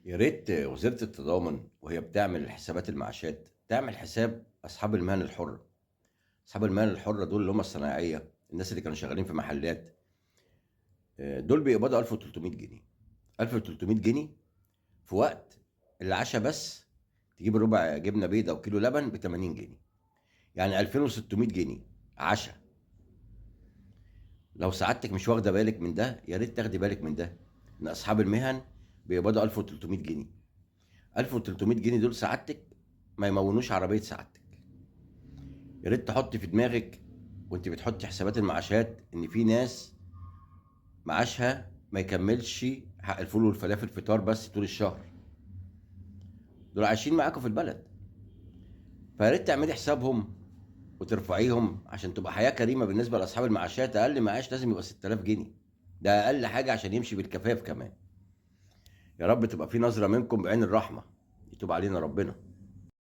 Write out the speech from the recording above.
يا ريت وزارة التضامن وهي بتعمل حسابات المعاشات تعمل حساب أصحاب المهن الحرة. أصحاب المهن الحرة دول اللي هم الصنايعية، الناس اللي كانوا شغالين في محلات، دول بيقبضوا 1300 جنيه. 1300 جنيه في وقت العشاء بس، تجيب ربع جبنة بيضة وكيلو لبن ب 80 جنيه، يعني 2600 جنيه عشاء. لو سعادتك مش واخدة بالك من ده، يا ريت تاخدي بالك من ده، إن أصحاب المهن بيقبضوا 1300 جنيه. 1300 جنيه دول سعادتك ما يمونوش عربية سعادتك. يا ريت تحطي في دماغك وانت بتحطي حسابات المعاشات ان في ناس معاشها ما يكملش حق الفول والفلافل فطار بس طول الشهر. دول عايشين معاكم في البلد، فيا ريت تعملي حسابهم وترفعيهم عشان تبقى حياة كريمة بالنسبة لأصحاب المعاشات. أقل معاش لازم يبقى 6000 جنيه، ده أقل حاجة عشان يمشي بالكفاف كمان. يا رب تبقى في نظرة منكم بعين الرحمة، يتوب علينا ربنا.